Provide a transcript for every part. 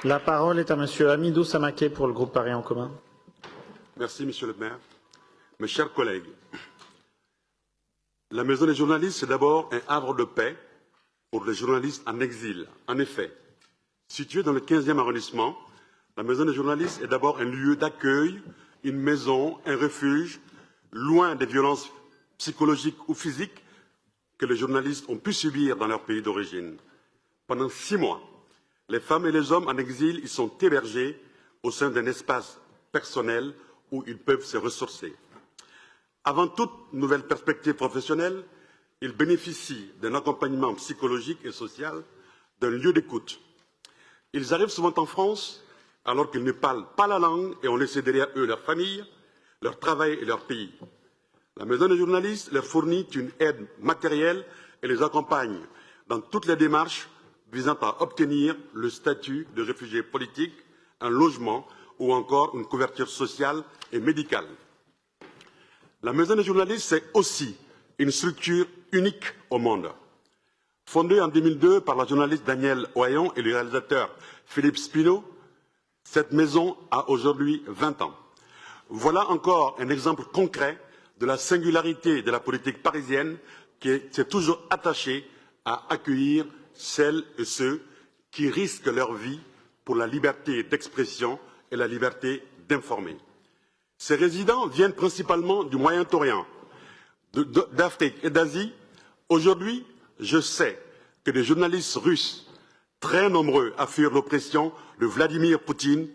La parole est à Monsieur Hamidou Samaké pour le groupe Paris en commun. Merci, Monsieur le maire. Mes chers collègues, la Maison des journalistes, c'est d'abord un havre de paix pour les journalistes en exil. En effet, située dans le 15e arrondissement, la Maison des journalistes est d'abord un lieu d'accueil, une maison, un refuge, loin des violences psychologiques ou physiques que les journalistes ont pu subir dans leur pays d'origine. Pendant 6 mois, les femmes et les hommes en exil y sont hébergés au sein d'un espace personnel où ils peuvent se ressourcer. Avant toute nouvelle perspective professionnelle, ils bénéficient d'un accompagnement psychologique et social, d'un lieu d'écoute. Ils arrivent souvent en France alors qu'ils ne parlent pas la langue et ont laissé derrière eux leur famille, leur travail et leur pays. La Maison des journalistes leur fournit une aide matérielle et les accompagne dans toutes les démarches visant à obtenir le statut de réfugié politique, un logement ou encore une couverture sociale et médicale. La Maison des journalistes, c'est aussi une structure unique au monde. Fondée en 2002 par la journaliste Danielle Oyon et le réalisateur Philippe Spino, cette maison a aujourd'hui 20 ans. Voilà encore un exemple concret de la singularité de la politique parisienne qui s'est toujours attachée à accueillir celles et ceux qui risquent leur vie pour la liberté d'expression et la liberté d'informer. Ces résidents viennent principalement du Moyen-Orient, d'Afrique et d'Asie. Aujourd'hui, je sais que des journalistes russes, très nombreux à fuir l'oppression de Vladimir Poutine,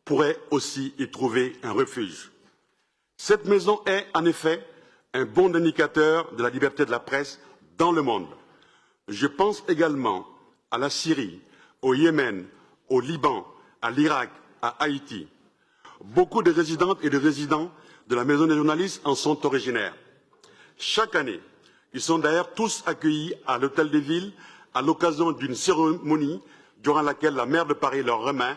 pourraient aussi y trouver un refuge. Cette maison est, en effet, un bon indicateur de la liberté de la presse dans le monde. Je pense également à la Syrie, au Yémen, au Liban, à l'Irak, à Haïti. Beaucoup de résidentes et de résidents de la Maison des journalistes en sont originaires. Chaque année, ils sont d'ailleurs tous accueillis à l'Hôtel de Ville à l'occasion d'une cérémonie durant laquelle la maire de Paris leur remet,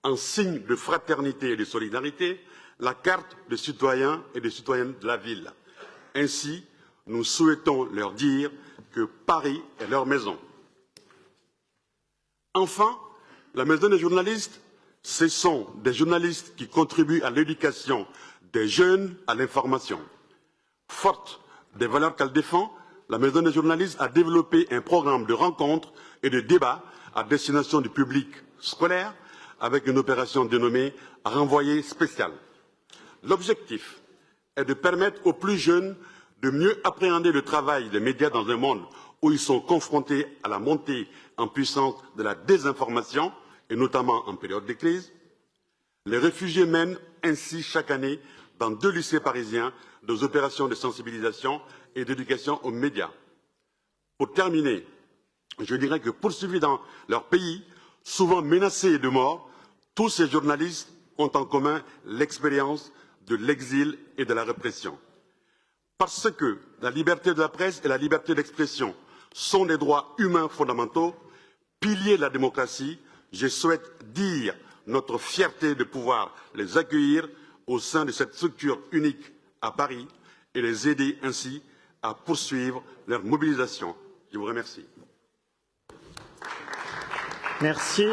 en signe de fraternité et de solidarité, la carte de citoyens et de citoyennes de la ville. Ainsi, nous souhaitons leur dire que Paris est leur maison. Enfin, la Maison des journalistes, ce sont des journalistes qui contribuent à l'éducation des jeunes à l'information. Forte des valeurs qu'elle défend, la Maison des journalistes a développé un programme de rencontres et de débats à destination du public scolaire avec une opération dénommée « Renvoyé spécial ». L'objectif est de permettre aux plus jeunes de mieux appréhender le travail des médias dans un monde où ils sont confrontés à la montée en puissance de la désinformation, et notamment en période de crise. Les réfugiés mènent ainsi chaque année dans 2 lycées parisiens des opérations de sensibilisation et d'éducation aux médias. Pour terminer, je dirais que poursuivis dans leur pays, souvent menacés de mort, tous ces journalistes ont en commun l'expérience de l'exil et de la répression. Parce que la liberté de la presse et la liberté d'expression sont des droits humains fondamentaux, piliers de la démocratie, je souhaite dire notre fierté de pouvoir les accueillir au sein de cette structure unique à Paris et les aider ainsi à poursuivre leur mobilisation. Je vous remercie. Merci.